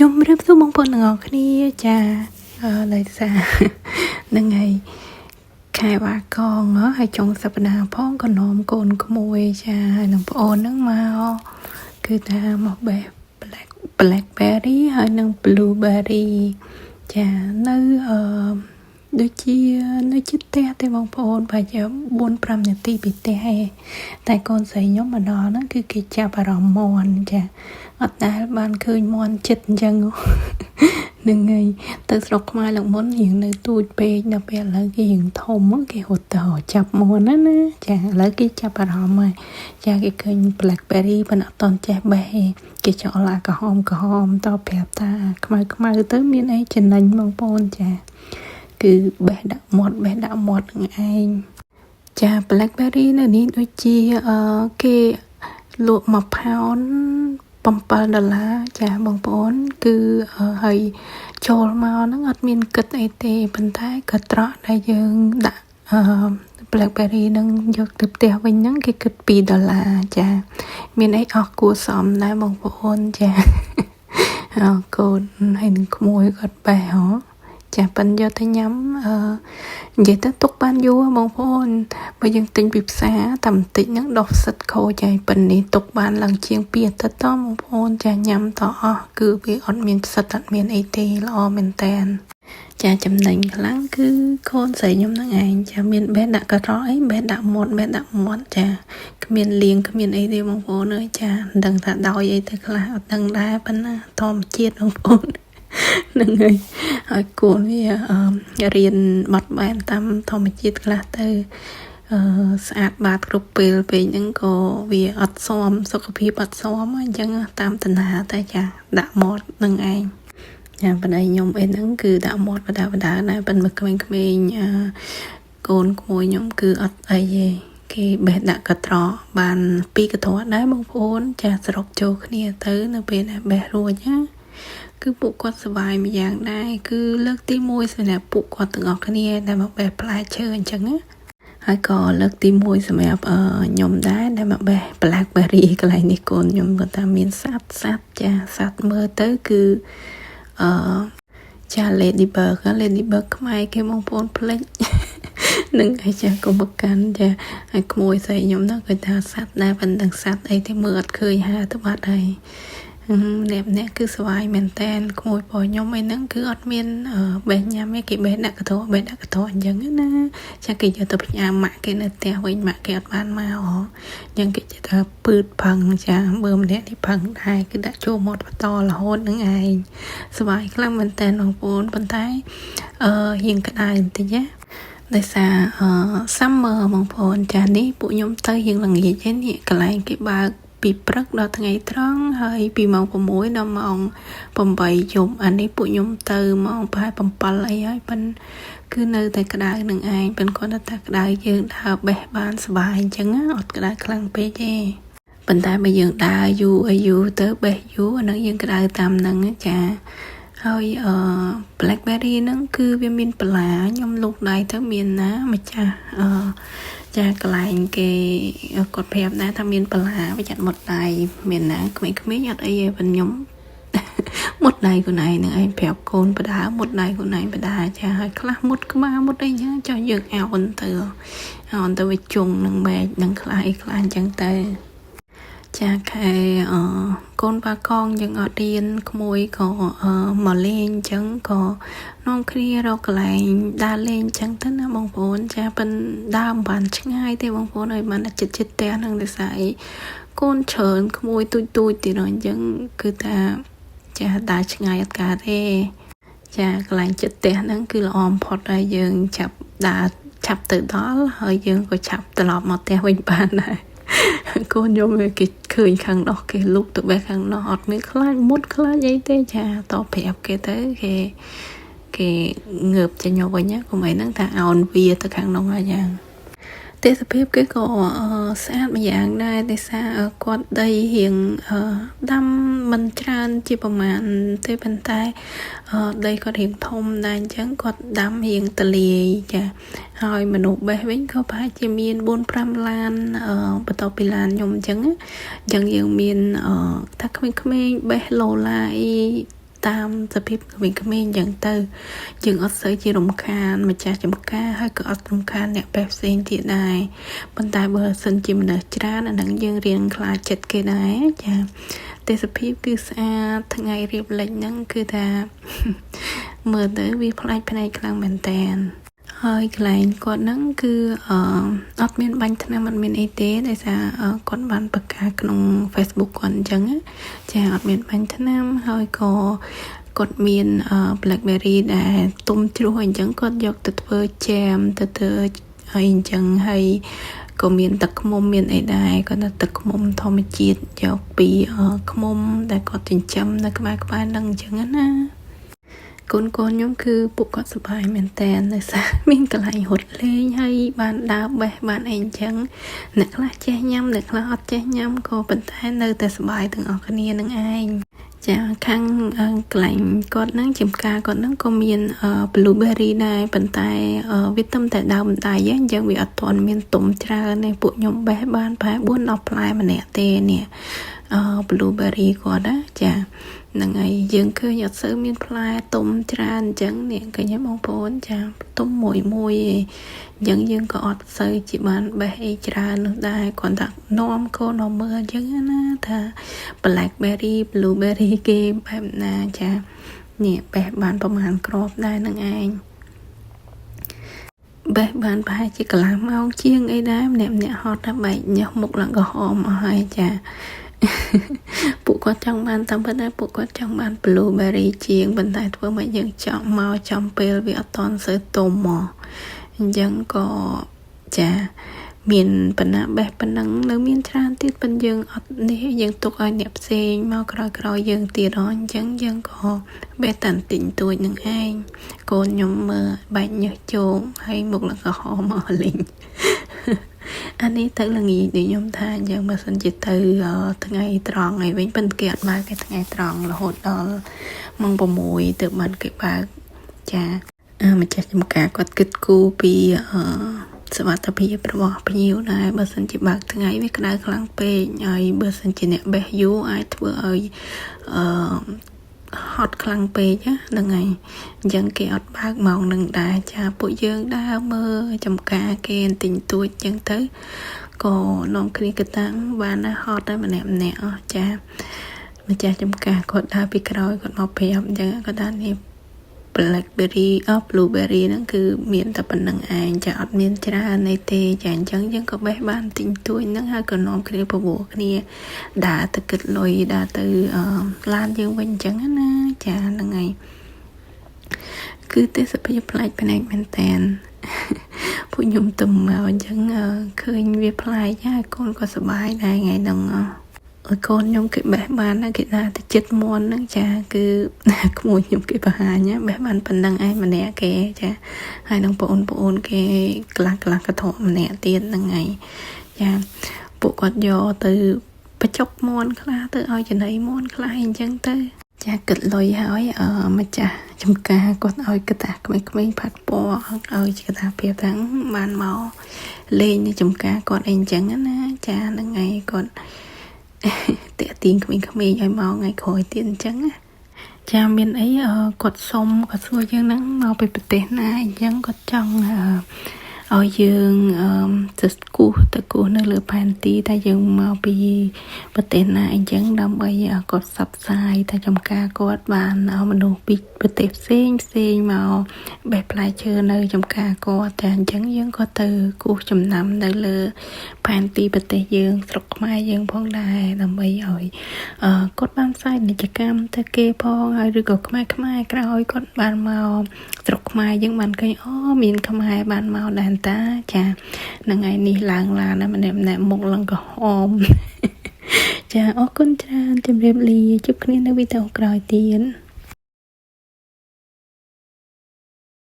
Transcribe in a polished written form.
ជំរាបសួរបងប្អូនទាំងអស់គ្នាចាដោយសារនឹងហើយខែវ៉ាកងហើយចុងសប្តាហ៍ផងក៏នាំកូនក្មួយចាហើយនឹងប្អូនហ្នឹងមកគឺថាមកបេះ blackberry ហើយនឹង blueberry ចានៅដូចជានៅជិតផ្ទះទេបងប្អូនប្រហែលជា 4-5 នាទីពីផ្ទះឯងតែកូនស្រីខ្ញុំមកដល់ហ្នឹងគឺគេចាប់អារម្មណ៍មន់ចាអត់ដែលបានឃើញមន់ចិត្តអញ្ចឹងនឹងហើយទៅស្រុកខ្មែរឡើងមុនរៀងនៅទូចពេកដល់ពេលឥឡូវគេរៀងធំគេរត់ទៅចាប់មន់ណាចាឥឡូវគេចាប់អារម្មណ៍ហើយចាគេឃើញ blackberry ប៉ុន្តែអត់តន់ចេះបេះទេគេចោលអាក្រហមតប្រាប់ថាខ្មៅទៅមានអីចំណេញបងប្អូនចាគឺបេះដាក់មាត់នឹងឯងចា blackberry នៅនេះដូចជាគេលក់1ផោន$7ចាបងប្អូនគឺហើយចូលមកហ្នឹងអត់មានគិតអីទេប៉ុន្តែក៏ត្រកដែលយើងដាក់blackberry នឹងយកទៅផ្ទះវិញហ្នឹងគេគិត$2ចាមានអីអស់គួរសមដែរបងប្អូនចាកូនហើយនឹងក្មួយគាត់បេះចាប៉ិនយកទៅញ៉ាំនិយាយទៅទុកបានយូរបងប្អូនបើយើងទិញពីផ្សារតែបន្តិចហ្នឹងដុះផ្សិតខូចហើយប៉ិននេះទុកបានឡើងជាង2អាទិត្យតបងប្អូនចាញ៉ាំតអស់គឺវាអត់មានផ្សិតអត់មានអីទេល្អមែនតើចាចំណេញខ្លាំងគឺកូនស្រីខ្ញុំហ្នឹងឯងចាមានបេះដាក់ការ៉ុអីបេះដាក់មាត់ចាគ្មានលៀងគ្មានអីទេបងប្អូនអើយចាមិនដឹងថាដោយអីទៅខ្លះអត់ដឹងដែរប៉ុន្តែធម្មជាតិបងប្អូននឹងហើយគួរវារៀនបត់បែនតាមធម្មជាតិខ្លះទៅស្អាតបាតគ្រប់ពេលពេកហ្នឹងក៏វាអត់សមសុខភាពអត់សមអញ្ចឹងតាមតណ្ហាតែចាដាក់មាត់នឹងឯងចាប៉ុន្តែខ្ញុំអីហ្នឹងគឺដាក់មាត់បដាដែរប៉ុន្តែក្មេងកូនក្មួយខ្ញុំគឺអត់អីទេគេបេះដាក់កត្រកបាន2កត្រកដែរបងប្អូនចាសរុបចូលគ្នាទៅនៅពេលដែលបេះរួចណាគឺពួកគាត់សុបាយមួយយ៉ាងដែរគឺលើកទី1សម្រាប់ពួកគាត់ទាំងអស់គ្នាដែលមកបេះផ្លែឈើអញ្ចឹងណាហើយក៏លើកទី1សម្រាប់ខ្ញុំដែរដែលមកបេះ blackberry កន្លែងនេះកូនខ្ញុំគាត់ថាមានសត្វចាសត្វមើលទៅគឺចា ladybug ខ្មែរគេបងប្អូនភ្លេចនឹងឯចាកុំបកាន់ចាហើយក្មួយស្រីខ្ញុំហ្នឹងគាត់ថាសត្វដែរប៉ុន្តែសត្វអីទេមើលអត់ឃើញហើទៅបាត់ហើយអ្នកគឺស្វាយមែនតែនក្មួយបងខ្ញុំអីហ្នឹងគឺអត់មានបេះញ៉ាំទេគេបេះដាក់កត្រកអញ្ចឹងណាចាគេយកទៅផ្ញើម៉ាក់គេនៅផ្ទះវិញម៉ាក់គេអត់បានមកអញ្ចឹងគេជិះថាពឺតផឹងចាបើម្នាក់នេះផឹងដែរគឺដាក់ចូលមាត់បន្តរហូតនឹងឯងស្វាយខ្លាំងមែនតែនបងប្អូនប៉ុន្តែរៀងក្តៅបន្តិចណាដោយសារ summer បងប្អូនចានេះពួកខ្ញុំទៅរៀងល្ងាចឯនេះកន្លែងគេបើកពីព្រឹកដល់ថ្ងៃត្រង់ហើយពីម៉ោង6ដល់ម៉ោង8យប់អានេះពួកខ្ញុំទៅម៉ោងប្រហែល7អីហើយប៉ុន្តែគឺនៅតែក្តៅនឹងឯងប៉ុន្តែគាត់ថាក្តៅយើងដើរបេះបានសុបាយអញ្ចឹងអត់ក្តៅខ្លាំងពេកទេប៉ុន្តែបើយើងដើរយូរទៅបេះយូរអានឹងយើងក្តៅតាមហ្នឹងចាហើយ blackberry ហ្នឹងគឺវាមានបន្លាខ្ញុំលូកដៃទៅមានណាម្ចាស់ចាកន្លែងគេគាត់ប្រាប់ដែរថាមានបន្លាវាចាត់មុតដៃមានណាក្មេងៗអត់អីទេប៉ុន្តែខ្ញុំមុតដៃខ្លួនឯងនឹងឯងប្រាប់កូនបដាមុតដៃខ្លួនឯងបដាចាហើយខ្លះមុតក្បាលមុតអីចឹងចុះយើងអោនទៅវាជុងនឹងបែកនឹងខ្លះអីខ្លះអញ្ចឹងទៅចាខែកូនបាកងយើងអត់រៀនក្មួយក៏មកលេងអញ្ចឹងក៏នាំគ្នារកកន្លែងដើរលេងអញ្ចឹងទៅណាបងប្អូនចាប៉ិនដើរមិនបានឆ្ងាយទេបងប្អូនឲ្យបានចិត្តផ្ទះហ្នឹងដូចស្អីកូនច្រើនក្មួយទូចទៀតអញ្ចឹងគឺថាចាដើរឆ្ងាយអត់កើតទេចាកន្លែងចិត្តផ្ទះហ្នឹងគឺល្អបំផុតហើយយើងចាប់ដើរឆាប់ទៅដល់ហើយយើងក៏ឆាប់ត្រឡប់មកផ្ទះវិញបានដែរកូនខ្ញុំគេឃើញខាងនោះគេលុកទៅបេះខាងនោះអត់មានខ្លាចមុតខ្លាចអីទេចាតប្រាប់គេទៅគេងើបចេញមកវិញកុំអីហ្នឹងថាអោនវាទៅខាងនោះហើយយ៉ាងទេសភាពគេក៏ស្អាតមួយយ៉ាងដែរដោយសារគាត់ដីរៀងដាំមិនច្រើនជាប្រមាណទេប៉ុន្តែដីគាត់រៀងធំដែរអញ្ចឹងគាត់ដាំរៀងទលាយចាហើយមនុស្សបេះវិញក៏ប្រហែលជាមាន 4-5 ឡានបន្ទាប់ពីឡានខ្ញុំអញ្ចឹងយើងមានថាក្មេងៗបេះឡូឡាអី តាមសភាពក្មេងៗយ៉ាងទៅយើងអត់សូវជារំខានម្ចាស់ចំការហើយក៏អត់រំខានអ្នកបេះផ្សេងទៀតដែរប៉ុន្តែបើសិនជាមនុស្សច្រើនអានឹងយើងរៀនខ្លាចចិត្តគេដែរចាទេសភាពគឺស្អាតថ្ងៃរៀបលិចហ្នឹងគឺថាមើលទៅវាប្លែកភ្នែកខ្លាំងមែនតើហើយកន្លែងគាត់ហ្នឹងគឺអត់មានបាញ់ថ្នាំអត់មានអីទេដោយសារគាត់បានប្រកាសក្នុង Facebook គាត់អញ្ចឹងចាអត់មានបាញ់ថ្នាំហើយក៏គាត់មានblackberry ដែលទុំជ្រោះអញ្ចឹងគាត់យកទៅធ្វើ jam ទៅធ្វើហើយអញ្ចឹងហើយក៏មានទឹកឃ្មុំមានអីដែរគាត់ថាទឹកឃ្មុំធម្មជាតិយកពីឃ្មុំដែលគាត់ចិញ្ចឹមនៅក្បែរហ្នឹងអញ្ចឹងណាកូនខ្ញុំគឺពួកគាត់សប្បាយមែនតើដោយសារមានកន្លែងរត់លេងហើយបានដើរបេះបានអីអញ្ចឹងអ្នកខ្លះចេះញ៉ាំអ្នកខ្លះអត់ចេះញ៉ាំក៏ប៉ុន្តែនៅតែសប្បាយទាំងអស់គ្នានឹងឯងចាខាងកន្លែងគាត់ហ្នឹងចំការគាត់ហ្នឹងក៏មាន blueberry ដែរប៉ុន្តែវាទំតែដើមម្ដាយអញ្ចឹងវាអត់ទាន់មានទុំច្រើនទេពួកខ្ញុំបេះបានប្រហែល 4-10 ផ្លែម្នាក់ទេនេះblueberry គាត់ណាចាហ្នឹងហើយយើងឃើញអត់សូវមានផ្លែទុំច្រើនអញ្ចឹងនេះឃើញបងប្អូនចាទុំមួយអញ្ចឹងយើងក៏អត់សូវជាបានបេះអីច្រើននោះដែរគាត់ថានាំកូនមកមើលអញ្ចឹងណាថា blackberry blueberry គេបែបណាចានេះបេះបានប្រហែលគ្រាប់ដែរនឹងឯងបេះបានប្រហែលជាកន្លះម៉ោងជាងអីដែរម្នាក់ហត់តែបែកញើសមុខឡើងក្រហមអស់ហើយចាពួកគាត់ចង់បានតាមពិតដែរពួកគាត់ចង់បាន blueberry ជាងប៉ុន្តែធ្វើមកយើងចង់មកចំពេលវាអត់តន់សូវទុំមកអញ្ចឹងក៏ចាមានបណ្ណាបេះប៉ុណ្ណឹងនៅមានច្រើនទៀតប៉ុន្តែយើងអត់នេះយើងទុកឲ្យអ្នកផ្សេងមកក្រោយយើងទៀតអញ្ចឹងយើងក៏បេះតាន់ទិញទួចនឹងឯងកូនខ្ញុំមើលបែកញើសជោងហើយមុខឡើងក្រហមមកលីងអានេះទៅល្ងាចដូចខ្ញុំថាយើងបើសិនជាទៅថ្ងៃត្រង់ហើយវិញប៉ុន្តែគេអត់បើកថ្ងៃត្រង់រហូតដល់ម៉ោង6ទើបបានគេបើកចាម្ចាស់ចំការគាត់គិតគូរពីសុវត្ថិភាពរបស់ភ្ញៀវដែរបើសិនជាបើកថ្ងៃវាក្តៅខ្លាំងពេកហើយបើសិនជាអ្នកបេះយូរអាចធ្វើឲ្យហត់ខ្លាំងពេកហ្នឹងហើយអញ្ចឹងគេអត់បើកម៉ោងនឹងដែរចាពួកយើងដើរមើលចំការគេទិញទួចអញ្ចឹងទៅក៏នាំគ្នាកតាំងបានហត់តែម្នាក់អស់ចាម្ចាស់ចំការគាត់ដើរពីក្រោយគាត់មកប្រាប់អញ្ចឹងគាត់ថានេះ blackberry blueberry ហ្នឹងគឺមានតែប៉ុណ្្នឹងឯងចាអត់មានច្រើនអីទេចាអញ្ចឹងយើងក៏បេះបានទិញទួចហ្នឹងហើយក៏នាំគ្នាប្រវល់គ្នាដើរទៅគិតលុយដើរទៅឡានយើងវិញអញ្ចឹងណាចាហ្នឹងហើយគឺទេសភាពប្លែកភ្នែកមែនតើពួកខ្ញុំទៅមកអញ្ចឹងឃើញវាប្លែកហើយកូនក៏សប្បាយដែរថ្ងៃហ្នឹងកូនខ្ញុំគេបេះបានណាគេថាទៅចិត្តមន់ហ្នឹងចាគឺក្មួយខ្ញុំគេបង្ហាញបេះបានប៉ុណ្ណឹងឯងម្នាក់គេចាហើយនឹងបងប្អូនគេខ្លះក៏ធំម្នាក់ទៀតហ្នឹងឯងចាពួកគាត់យកទៅបញ្ចុកមន់ខ្លះទៅឲ្យចំណីមន់ខ្លះអញ្ចឹងទៅចាគិតលុយហើយម្ចាស់ចំការគាត់ឲ្យកតាក្មេងៗផាត់ពណ៌ឲ្យកតាភាពទាំងបានមកលេងនៅចំការគាត់អីអញ្ចឹងណាចាហ្នឹងឯងគាត់តាក់ទាញក្មេងៗឲ្យមកថ្ងៃក្រោយទៀតអញ្ចឹងចាមានអីគាត់សុំគាត់សួរយើងហ្នឹងមកពីប្រទេសណាអញ្ចឹងគាត់ចង់ឲ្យយើងទៅគូសនៅលើផែនទីតែយើងមកពីប្រទេសណាអញ្ចឹងដើម្បីគាត់ផ្សព្វផ្សាយថាចំការគាត់បានមនុស្សពីប្រទេសផ្សេងមកបេះផ្លែឈើនៅចំការគាត់តែអញ្ចឹងយើងក៏ទៅគូសចំណាំនៅលើផែនទីប្រទេសយើងស្រុកខ្មែរយើងផងដែរដើម្បីឲ្យគាត់បានផ្សាយពាណិជ្ជកម្មទៅគេផងហើយឬក៏ខ្មែរក្រោយគាត់បានមកស្រុកខ្មែរយើងបានឃើញមានខ្មែរបានមកដែរតាចាហ្នឹងហើយនេះឡើងឡានណាម្នាក់មុខឡើងក្រហមចាអរគុណច្រើនជម្រាបលាជួបគ្នានៅវីដេអូក្រោយទៀត